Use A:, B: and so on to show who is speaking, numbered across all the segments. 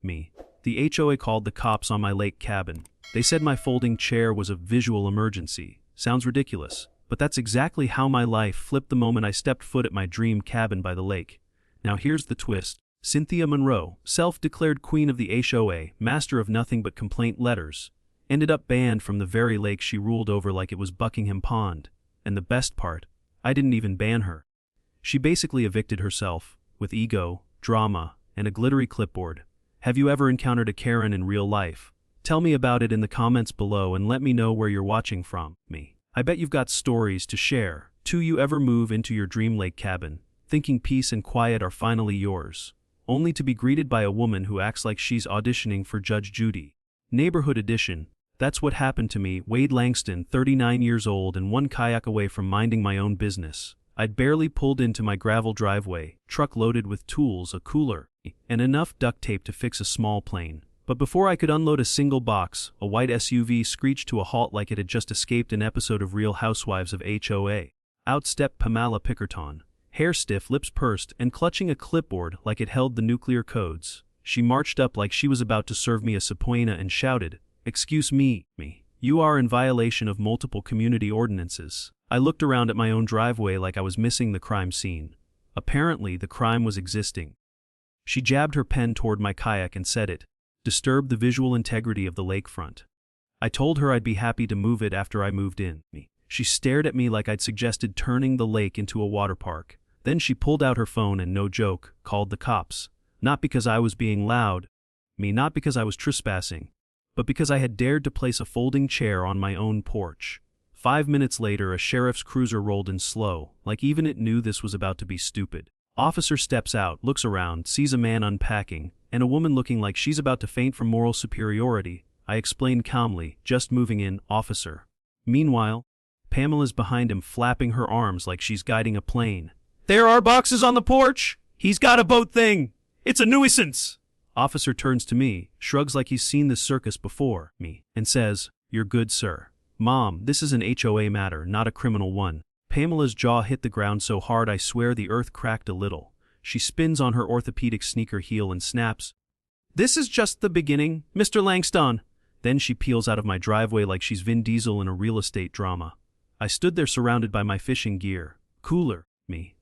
A: Me. The HOA called the cops on my lake cabin. They said my folding chair was a visual emergency. Sounds ridiculous, but that's exactly how my life flipped the moment I stepped foot at my dream cabin by the lake. Now here's the twist. Cynthia Monroe, self-declared queen of the HOA, master of nothing but complaint letters, ended up banned from the very lake she ruled over like it was Buckingham Pond. And the best part, I didn't even ban her. She basically evicted herself, with ego, drama, and a glittery clipboard. Have you ever encountered a Karen in real life? Tell me about it in the comments below and let me know where you're watching from. Me. I bet you've got stories to share. Do you ever move into your dream lake cabin, thinking peace and quiet are finally yours, only to be greeted by a woman who acts like she's auditioning for Judge Judy? Neighborhood edition. That's what happened to me, Wade Langston, 39 years old and one kayak away from minding my own business. I'd barely pulled into my gravel driveway, truck loaded with tools, a cooler, and enough duct tape to fix a small plane. But before I could unload a single box, a white SUV screeched to a halt like it had just escaped an episode of Real Housewives of HOA. Out stepped Pamela Pickerton, hair stiff, lips pursed, and clutching a clipboard like it held the nuclear codes. She marched up like she was about to serve me a subpoena and shouted, "Excuse me, you are in violation of multiple community ordinances." I looked around at my own driveway like I was missing the crime scene. Apparently, the crime was existing. She jabbed her pen toward my kayak and said it disturbed the visual integrity of the lakefront. I told her I'd be happy to move it after I moved in. She stared at me like I'd suggested turning the lake into a water park. Then she pulled out her phone and, no joke, called the cops. Not because I was being loud, not because I was trespassing, but because I had dared to place a folding chair on my own porch. 5 minutes later, a sheriff's cruiser rolled in slow, like even it knew this was about to be stupid. Officer steps out, looks around, sees a man unpacking, and a woman looking like she's about to faint from moral superiority. I explained calmly, "Just moving in, officer." Meanwhile, Pamela's behind him, flapping her arms like she's guiding a plane. "There are boxes on the porch! He's got a boat thing! It's a nuisance!" Officer turns to me, shrugs like he's seen this circus before, and says, "You're good, sir. Mom, this is an HOA matter, not a criminal one." Pamela's jaw hit the ground so hard I swear the earth cracked a little. She spins on her orthopedic sneaker heel and snaps, "This is just the beginning, Mr. Langston." Then she peels out of my driveway like she's Vin Diesel in a real estate drama. I stood there surrounded by my fishing gear, cooler,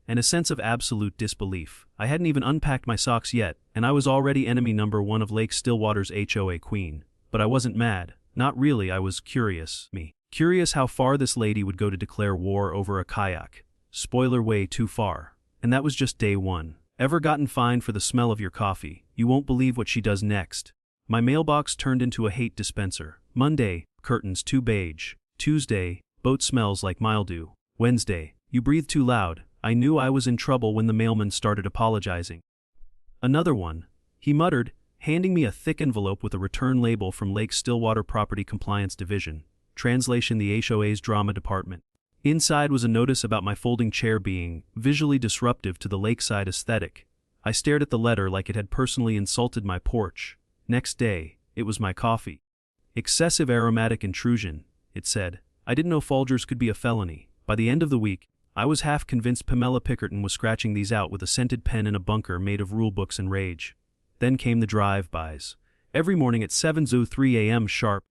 A: and a sense of absolute disbelief. I hadn't even unpacked my socks yet, and I was already enemy number one of Lake Stillwater's HOA queen. But I wasn't mad. Not really, I was curious. Curious how far this lady would go to declare war over a kayak. Spoiler, way too far. And that was just day one. Ever gotten fined for the smell of your coffee? You won't believe what she does next. My mailbox turned into a hate dispenser. Monday, curtains too beige. Tuesday, boat smells like mildew. Wednesday, you breathe too loud. I knew I was in trouble when the mailman started apologizing. Another one, he muttered, handing me a thick envelope with a return label from Lake Stillwater Property Compliance Division. Translation: the HOA's drama department. Inside was a notice about my folding chair being visually disruptive to the lakeside aesthetic. I stared at the letter like it had personally insulted my porch. Next day, it was my coffee. Excessive aromatic intrusion, it said. I didn't know Folgers could be a felony. By the end of the week, I was half convinced Pamela Pickerton was scratching these out with a scented pen in a bunker made of rulebooks and rage. Then came the drive-bys. Every morning at 7:03 a.m. sharp,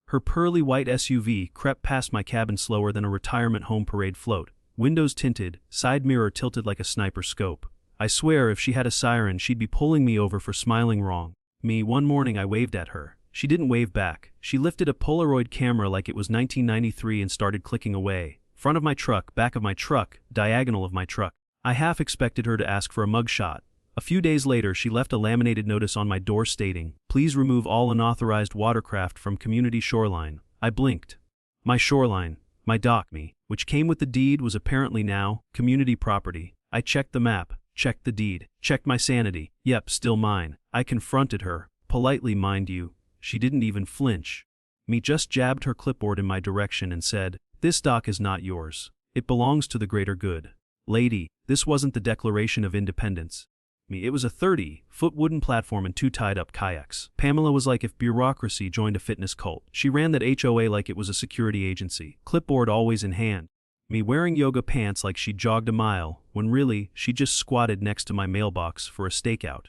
A: her pearly white SUV crept past my cabin slower than a retirement home parade float. Windows tinted, side mirror tilted like a sniper scope. I swear if she had a siren she'd be pulling me over for smiling wrong. One morning I waved at her. She didn't wave back. She lifted a Polaroid camera like it was 1993 and started clicking away. Front of my truck, back of my truck, diagonal of my truck. I half expected her to ask for a mugshot. A few days later, she left a laminated notice on my door stating, "Please remove all unauthorized watercraft from community shoreline." I blinked. My shoreline, my dock, which came with the deed, was apparently now community property. I checked the map, checked the deed, checked my sanity. Yep, still mine. I confronted her, politely mind you. She didn't even flinch. Just jabbed her clipboard in my direction and said, "This dock is not yours. It belongs to the greater good. Lady, this wasn't the Declaration of Independence. It was a 30-foot wooden platform and 2 tied-up kayaks." Pamela was like if bureaucracy joined a fitness cult. She ran that HOA like it was a security agency, clipboard always in hand. Wearing yoga pants like she jogged a mile, when really, she just squatted next to my mailbox for a stakeout.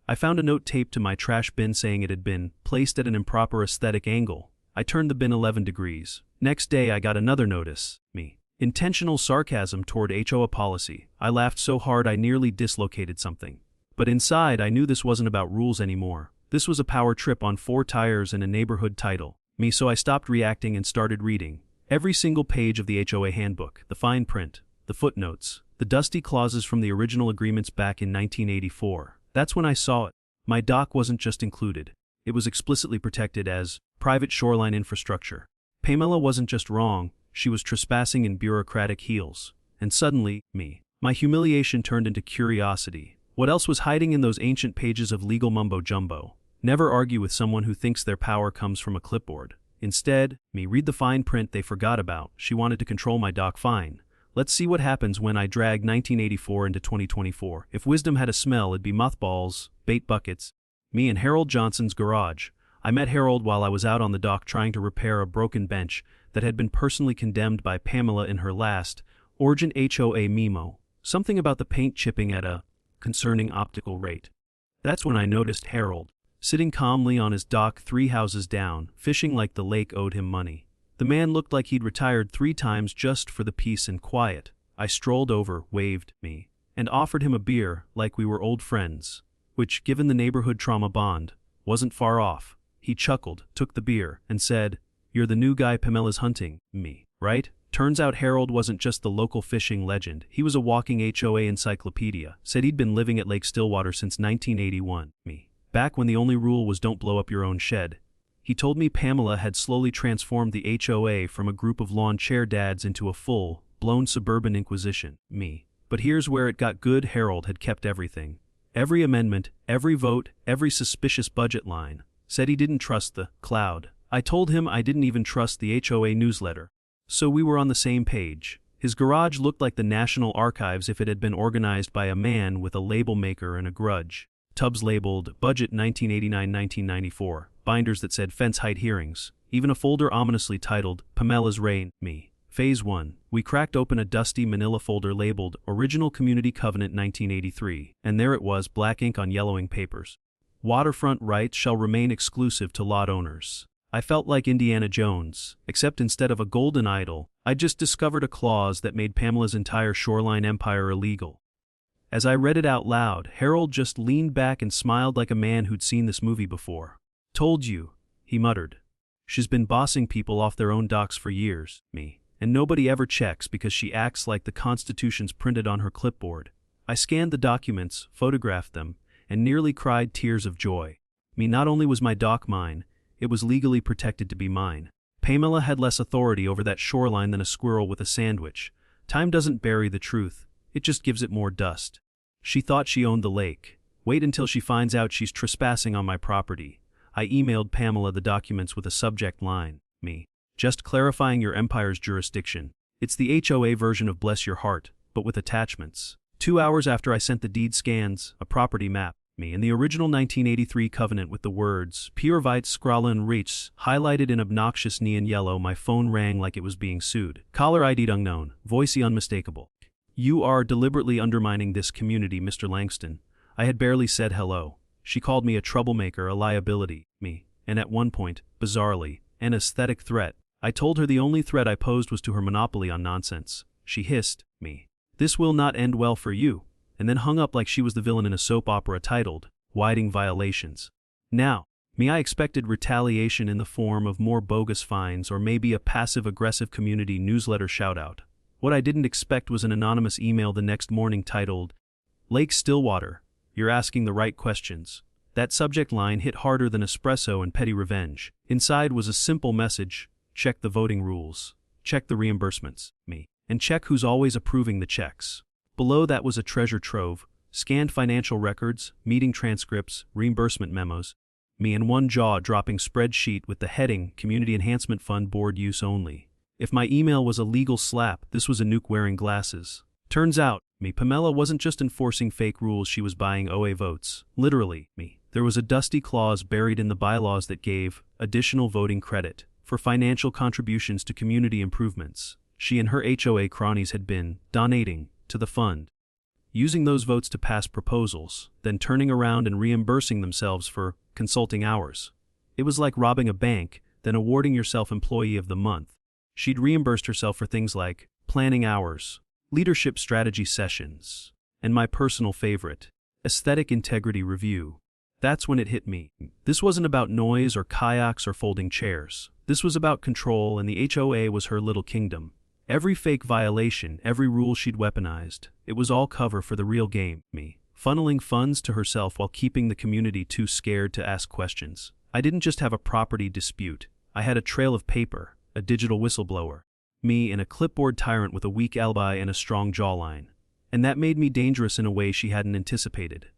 A: I found a note taped to my trash bin saying it had been placed at an improper aesthetic angle. I turned the bin 11 degrees. Next day I got another notice. Me. Intentional sarcasm toward HOA policy. I laughed so hard I nearly dislocated something. But inside I knew this wasn't about rules anymore. This was a power trip on 4 tires and a neighborhood title. Me, so I stopped reacting and started reading. Every single page of the HOA handbook, the fine print, the footnotes, the dusty clauses from the original agreements back in 1984. That's when I saw it. My dock wasn't just included. It was explicitly protected as private shoreline infrastructure. Pamela wasn't just wrong, she was trespassing in bureaucratic heels. And suddenly, my humiliation turned into curiosity. What else was hiding in those ancient pages of legal mumbo-jumbo? Never argue with someone who thinks their power comes from a clipboard. Instead, read the fine print they forgot about. She wanted to control my dock. Fine. Let's see what happens when I drag 1984 into 2024. If wisdom had a smell, it'd be mothballs, bait buckets. Me and Harold Johnson's garage. I met Harold while I was out on the dock trying to repair a broken bench that had been personally condemned by Pamela in her last Urgent HOA memo. Something about the paint chipping at a concerning optical rate. That's when I noticed Harold, sitting calmly on his dock 3 houses down, fishing like the lake owed him money. The man looked like he'd retired 3 times just for the peace and quiet. I strolled over, waved, and offered him a beer like we were old friends, which, given the neighborhood trauma bond, wasn't far off. He chuckled, took the beer, and said, "You're the new guy Pamela's hunting, right?" Turns out Harold wasn't just the local fishing legend, he was a walking HOA encyclopedia. Said he'd been living at Lake Stillwater since 1981, back when the only rule was don't blow up your own shed. He told me Pamela had slowly transformed the HOA from a group of lawn chair dads into a full-blown suburban inquisition, But here's where it got good. Harold had kept everything. Every amendment, every vote, every suspicious budget line. Said he didn't trust the cloud. I told him I didn't even trust the HOA newsletter. So we were on the same page. His garage looked like the National Archives if it had been organized by a man with a label maker and a grudge. Tubs labeled Budget 1989-1994, binders that said Fence Height Hearings, even a folder ominously titled Pamela's Reign, Phase 1. We cracked open a dusty manila folder labeled Original Community Covenant 1983, and there it was, black ink on yellowing papers. Waterfront rights shall remain exclusive to lot owners. I felt like Indiana Jones, except instead of a golden idol, I'd just discovered a clause that made Pamela's entire shoreline empire illegal. As I read it out loud, Harold just leaned back and smiled like a man who'd seen this movie before. "Told you," he muttered. "She's been bossing people off their own docks for years, and nobody ever checks because she acts like the Constitution's printed on her clipboard." I scanned the documents, photographed them, and nearly cried tears of joy. Not only was my dock mine, it was legally protected to be mine. Pamela had less authority over that shoreline than a squirrel with a sandwich. Time doesn't bury the truth, it just gives it more dust. She thought she owned the lake. Wait until she finds out she's trespassing on my property. I emailed Pamela the documents with a subject line, just clarifying your empire's jurisdiction. It's the HOA version of Bless Your Heart, but with attachments. 2 hours after I sent the deed scans, a property map, and the original 1983 covenant with the words Pure Vite Skrallen Rechts highlighted in obnoxious neon yellow, my phone rang like it was being sued. Caller ID'd unknown, voicey unmistakable. "You are deliberately undermining this community, Mr. Langston." I had barely said hello. She called me a troublemaker, a liability, and at one point, bizarrely, an aesthetic threat. I told her the only threat I posed was to her monopoly on nonsense. She hissed, "This will not end well for you," and then hung up like she was the villain in a soap opera titled Whiting Violations. Now, I expected retaliation in the form of more bogus fines or maybe a passive-aggressive community newsletter shoutout. What I didn't expect was an anonymous email the next morning titled, "Lake Stillwater, you're asking the right questions." That subject line hit harder than espresso and petty revenge. Inside was a simple message: check the voting rules, check the reimbursements, and check who's always approving the checks. Below that was a treasure trove: scanned financial records, meeting transcripts, reimbursement memos, and one jaw-dropping spreadsheet with the heading Community Enhancement Fund Board Use Only. If my email was a legal slap, this was a nuke wearing glasses. Turns out, Pamela wasn't just enforcing fake rules, she was buying OA votes. Literally, there was a dusty clause buried in the bylaws that gave additional voting credit for financial contributions to community improvements she and her HOA cronies had been donating to the fund. using those votes to pass proposals, then turning around and reimbursing themselves for consulting hours. It was like robbing a bank, then awarding yourself Employee of the Month. She'd reimbursed herself for things like planning hours, leadership strategy sessions, and my personal favorite, aesthetic integrity review. That's when it hit me. This wasn't about noise or kayaks or folding chairs. This was about control, and the HOA was her little kingdom. Every fake violation, every rule she'd weaponized, it was all cover for the real game, me. Funneling funds to herself while keeping the community too scared to ask questions. I didn't just have a property dispute. I had a trail of paper, a digital whistleblower. Me and a clipboard tyrant with a weak alibi and a strong jawline. And that made me dangerous in a way she hadn't anticipated.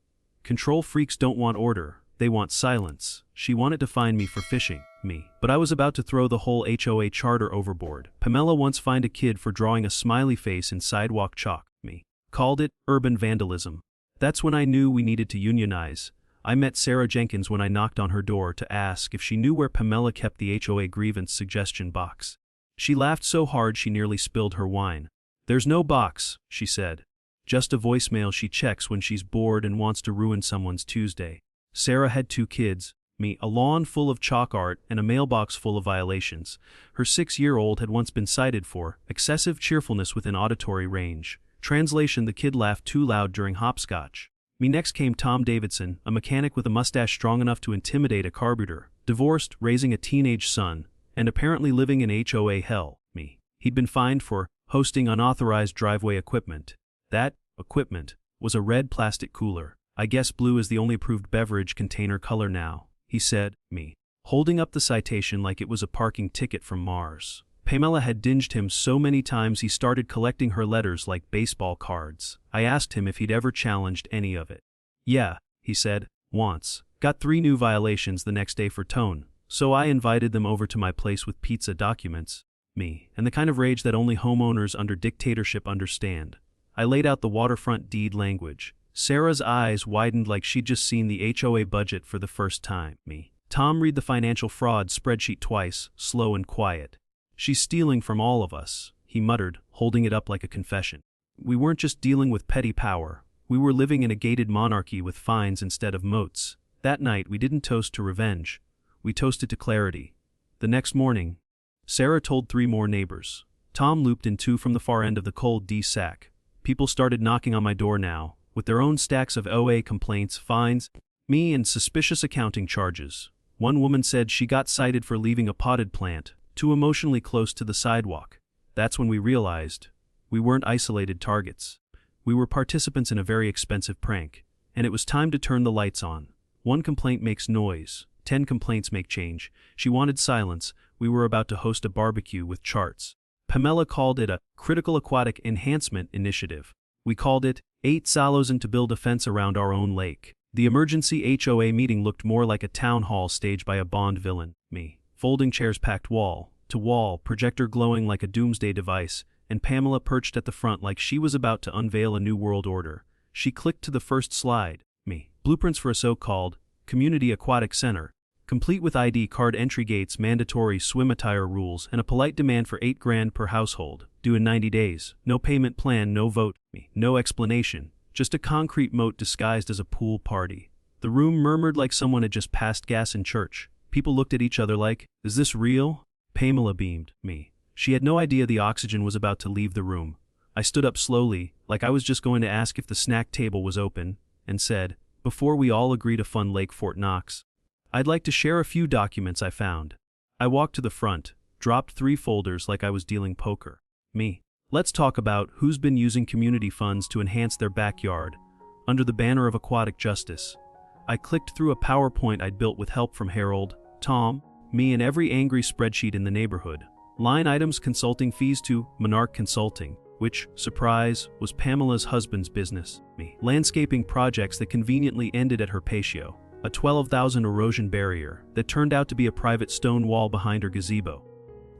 A: Control freaks don't want order, they want silence. She wanted to find me for phishing me. But I was about to throw the whole HOA charter overboard. Pamela once fined a kid for drawing a smiley face in sidewalk chalk. Me. Called it urban vandalism. That's when I knew we needed to unionize. I met Sarah Jenkins when I knocked on her door to ask if she knew where Pamela kept the HOA grievance suggestion box. She laughed so hard she nearly spilled her wine. "There's no box," she said. "Just a voicemail she checks when she's bored and wants to ruin someone's Tuesday." Sarah had 2 kids, me, a lawn full of chalk art and a mailbox full of violations. Her 6-year-old had once been cited for excessive cheerfulness within auditory range. Translation: the kid laughed too loud during hopscotch. Me next came Tom Davidson, a mechanic with a mustache strong enough to intimidate a carburetor, divorced, raising a teenage son, and apparently living in HOA hell. Me. He'd been fined for hosting unauthorized driveway equipment. That equipment was a red plastic cooler. "I guess blue is the only approved beverage container color now," he said, me, holding up the citation like it was a parking ticket from Mars. Pamela had dinged him so many times he started collecting her letters like baseball cards. I asked him if he'd ever challenged any of it. "Yeah," he said, "once. Got 3 new violations the next day for tone. So I invited them over to my place with pizza documents." Me. And the kind of rage that only homeowners under dictatorship understand. I laid out the waterfront deed language. Sarah's eyes widened like she'd just seen the HOA budget for the first time. Me. Tom read the financial fraud spreadsheet twice, slow and quiet. "She's stealing from all of us," he muttered, holding it up like a confession. We weren't just dealing with petty power. We were living in a gated monarchy with fines instead of moats. That night we didn't toast to revenge. We toasted to clarity. The next morning, Sarah told 3 more neighbors. Tom looped in 2 from the far end of the cold D sack. People started knocking on my door now, with their own stacks of OA complaints, fines, me, and suspicious accounting charges. One woman said she got cited for leaving a potted plant too emotionally close to the sidewalk. That's when we realized we weren't isolated targets. We were participants in a very expensive prank, and it was time to turn the lights on. 1 complaint makes noise, 10 complaints make change. She wanted silence. We were about to host a barbecue with charts. Pamela called it a critical aquatic enhancement initiative. We called it 8 silos to build a fence around our own lake. The emergency HOA meeting looked more like a town hall staged by a Bond villain. Me. Folding chairs packed wall to wall, projector glowing like a doomsday device, and Pamela perched at the front like she was about to unveil a new world order. She clicked to the first slide. Me. Blueprints for a so-called community aquatic center, complete with ID card entry gates, mandatory swim attire rules, and a polite demand for $8,000 per household, due in 90 days. No payment plan, no vote, no explanation, just a concrete moat disguised as a pool party. The room murmured like someone had just passed gas in church. People looked at each other like, "Is this real?" Pamela beamed. Me. She had no idea the oxygen was about to leave the room. I stood up slowly, like I was just going to ask if the snack table was open, and said, "Before we all agree to fund Lake Fort Knox, I'd like to share a few documents I found." I walked to the front, dropped 3 folders like I was dealing poker. Me. Let's talk about who's been using community funds to enhance their backyard, under the banner of aquatic justice. I clicked through a PowerPoint I'd built with help from Harold, Tom, me, and every angry spreadsheet in the neighborhood. Line items: consulting fees to Monarch Consulting, which, surprise, was Pamela's husband's business. Me. Landscaping projects that conveniently ended at her patio. A 12,000 erosion barrier that turned out to be a private stone wall behind her gazebo.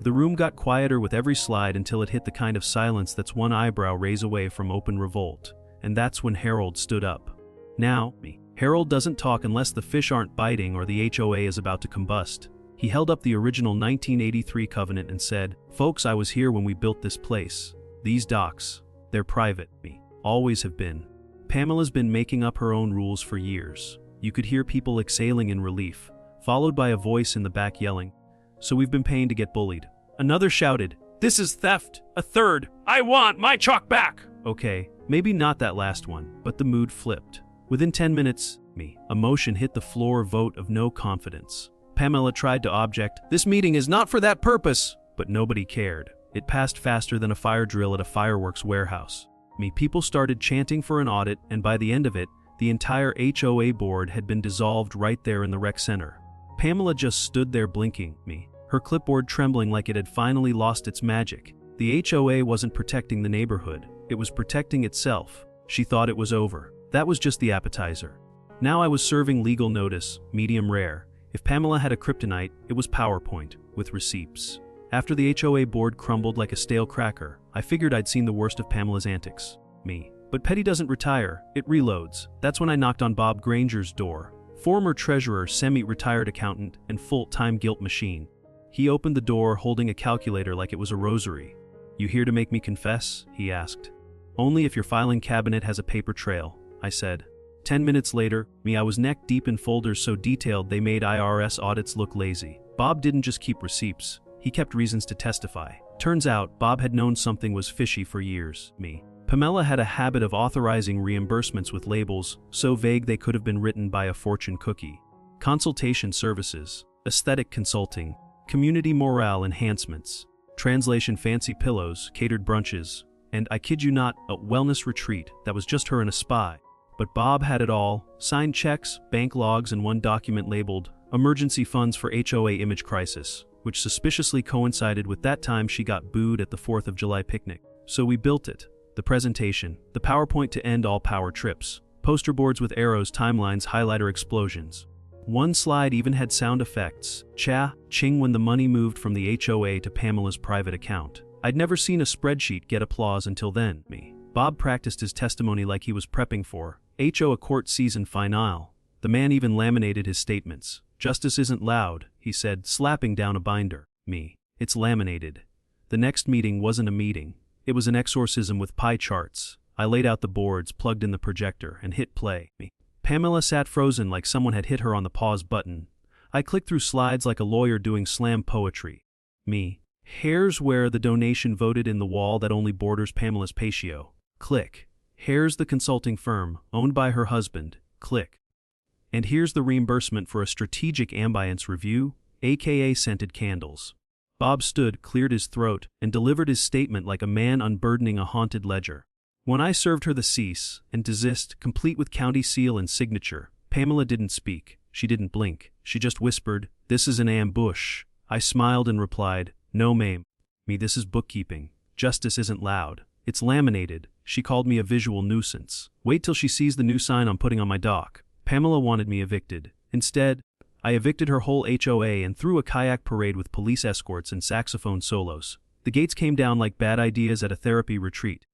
A: The room got quieter with every slide until it hit the kind of silence that's one eyebrow raise away from open revolt. And that's when Harold stood up. Now, me. Harold doesn't talk unless the fish aren't biting or the HOA is about to combust. He held up the original 1983 covenant and said, "Folks, I was here when we built this place. These docks, they're private. Me. Always have been. Pamela's been making up her own rules for years. You could hear people exhaling in relief, followed by a voice in the back yelling, "So we've been paying to get bullied." Another shouted, "This is theft." A third, "I want my chalk back." Okay, maybe not that last one, but the mood flipped. Within 10 minutes, a motion hit the floor, vote of no confidence. Pamela tried to object, "This meeting is not for that purpose," but nobody cared. It passed faster than a fire drill at a fireworks warehouse. People started chanting for an audit, and by the end of it, the entire HOA board had been dissolved right there in the rec center. Pamela just stood there blinking, her clipboard trembling like it had finally lost its magic. The HOA wasn't protecting the neighborhood, it was protecting itself. She thought it was over. That was just the appetizer. Now I was serving legal notice, medium rare. If Pamela had a kryptonite, it was PowerPoint, with receipts. After the HOA board crumbled like a stale cracker, I figured I'd seen the worst of Pamela's antics. But petty doesn't retire, it reloads. That's when I knocked on Bob Granger's door. Former treasurer, semi-retired accountant, and full-time guilt machine. He opened the door holding a calculator like it was a rosary. "You here to make me confess?" he asked. "Only if your filing cabinet has a paper trail," I said. 10 minutes later, I was neck deep in folders so detailed they made IRS audits look lazy. Bob didn't just keep receipts, he kept reasons to testify. Turns out, Bob had known something was fishy for years. Pamela had a habit of authorizing reimbursements with labels so vague they could have been written by a fortune cookie. Consultation services, aesthetic consulting, community morale enhancements, translation fancy pillows, catered brunches, and, I kid you not, a wellness retreat that was just her and a spy. But Bob had it all: signed checks, bank logs, and one document labeled Emergency Funds for HOA Image Crisis, which suspiciously coincided with that time she got booed at the 4th of July picnic. So we built it. The presentation, the PowerPoint to end all power trips, poster boards with arrows, timelines, highlighter explosions. One slide even had sound effects, cha, ching, when the money moved from the HOA to Pamela's private account. I'd never seen a spreadsheet get applause until then. Bob practiced his testimony like he was prepping for HOA court season finale. The man even laminated his statements. "Justice isn't loud," he said, slapping down a binder. "It's laminated." The next meeting wasn't a meeting. It was an exorcism with pie charts. I laid out the boards, plugged in the projector, and hit play. Pamela sat frozen like someone had hit her on the pause button. I clicked through slides like a lawyer doing slam poetry. "Here's where the donation voted in the wall that only borders Pamela's patio." Click. "Here's the consulting firm, owned by her husband." Click. "And here's the reimbursement for a strategic ambience review, aka scented candles." Bob stood, cleared his throat, and delivered his statement like a man unburdening a haunted ledger. When I served her the cease and desist, complete with county seal and signature, Pamela didn't speak. She didn't blink. She just whispered, "This is an ambush." I smiled and replied, "No, ma'am. This is bookkeeping. Justice isn't loud. It's laminated." She called me a visual nuisance. Wait till she sees the new sign I'm putting on my dock. Pamela wanted me evicted. Instead, I evicted her whole HOA and threw a kayak parade with police escorts and saxophone solos. The gates came down like bad ideas at a therapy retreat.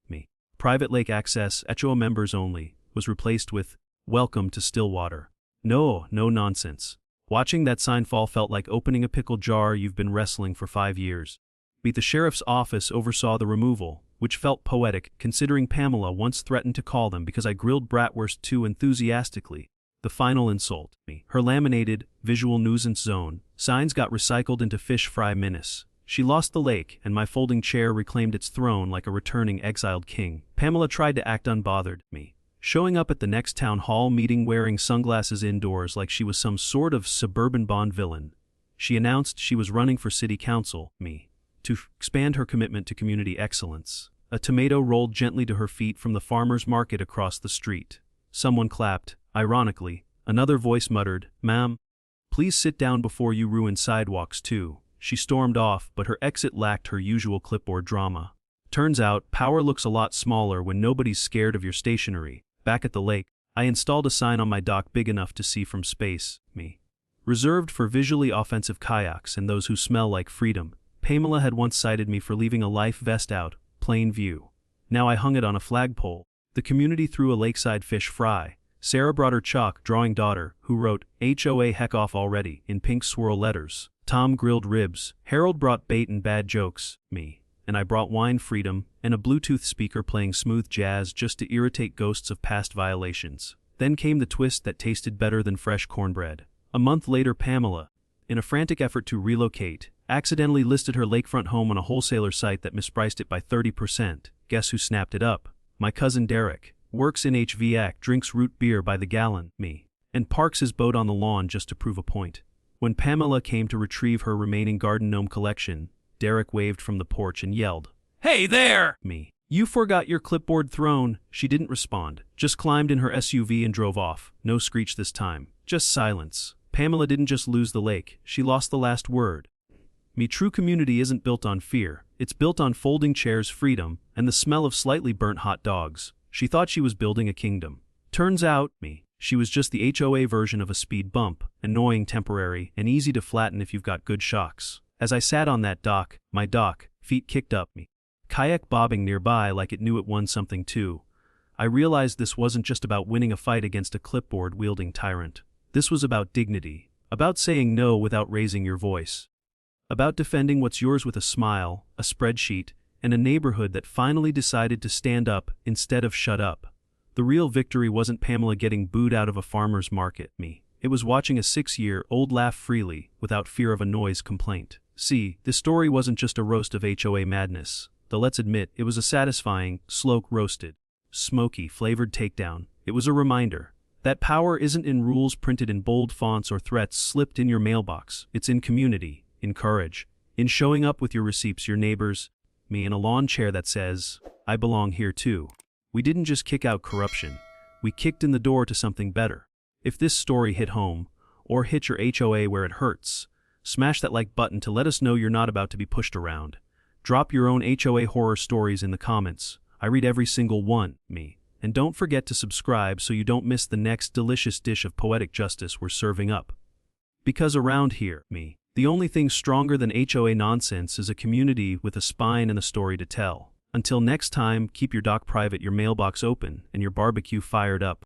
A: Private lake access, HOA members only, was replaced with "Welcome to Stillwater." No nonsense. Watching that sign fall felt like opening a pickle jar you've been wrestling for 5 years. The sheriff's office oversaw the removal, which felt poetic considering Pamela once threatened to call them because I grilled bratwurst too enthusiastically. The final insult. Her laminated, visual nuisance zone signs got recycled into fish fry menace. She lost the lake, and my folding chair reclaimed its throne like a returning exiled king. Pamela tried to act unbothered. Showing up at the next town hall meeting wearing sunglasses indoors like she was some sort of suburban Bond villain. She announced she was running for city council, to expand her commitment to community excellence. A tomato rolled gently to her feet from the farmer's market across the street. Someone clapped. Ironically, another voice muttered, "Ma'am, please sit down before you ruin sidewalks too." She stormed off, but her exit lacked her usual clipboard drama. Turns out, power looks a lot smaller when nobody's scared of your stationery. Back at the lake, I installed a sign on my dock big enough to see from space. Reserved for visually offensive kayaks and those who smell like freedom. Pamela had once cited me for leaving a life vest out, plain view. Now I hung it on a flagpole. The community threw a lakeside fish fry. Sarah brought her chalk drawing daughter, who wrote, "HOA heck off already," in pink swirl letters. Tom grilled ribs. Harold brought bait and bad jokes. and I brought wine freedom and a Bluetooth speaker playing smooth jazz just to irritate ghosts of past violations. Then came the twist that tasted better than fresh cornbread. A month later, Pamela, in a frantic effort to relocate, accidentally listed her lakefront home on a wholesaler site that mispriced it by 30%. Guess who snapped it up? My cousin Derek. Works in HVAC, drinks root beer by the gallon, me, and parks his boat on the lawn just to prove a point. When Pamela came to retrieve her remaining garden gnome collection, Derek waved from the porch and yelled, "Hey there!" Me. "You forgot your clipboard throne." She didn't respond, just climbed in her SUV and drove off. No screech this time, just silence. Pamela didn't just lose the lake, she lost the last word. Me, true community isn't built on fear, it's built on folding chairs, freedom, and the smell of slightly burnt hot dogs. She thought she was building a kingdom. Turns out, she was just the HOA version of a speed bump, annoying, temporary, and easy to flatten if you've got good shocks. As I sat on that dock, my dock, feet kicked up, kayak bobbing nearby like it knew it won something too, I realized this wasn't just about winning a fight against a clipboard-wielding tyrant. This was about dignity, about saying no without raising your voice, about defending what's yours with a smile, a spreadsheet, and a neighborhood that finally decided to stand up instead of shut up. The real victory wasn't Pamela getting booed out of a farmer's market, It was watching a 6-year-old laugh freely, without fear of a noise complaint. See, this story wasn't just a roast of HOA madness, though let's admit, it was a satisfying, slow-roasted, smoky, flavored takedown. It was a reminder that power isn't in rules printed in bold fonts or threats slipped in your mailbox. It's in community, in courage, in showing up with your receipts, your neighbors, me in a lawn chair that says, "I belong here too." We didn't just kick out corruption, we kicked in the door to something better. If this story hit home, or hit your HOA where it hurts, smash that like button to let us know you're not about to be pushed around. Drop your own HOA horror stories in the comments. I read every single one, And don't forget to subscribe so you don't miss the next delicious dish of poetic justice we're serving up. Because around here, the only thing stronger than HOA nonsense is a community with a spine and a story to tell. Until next time, keep your dock private, your mailbox open, and your barbecue fired up.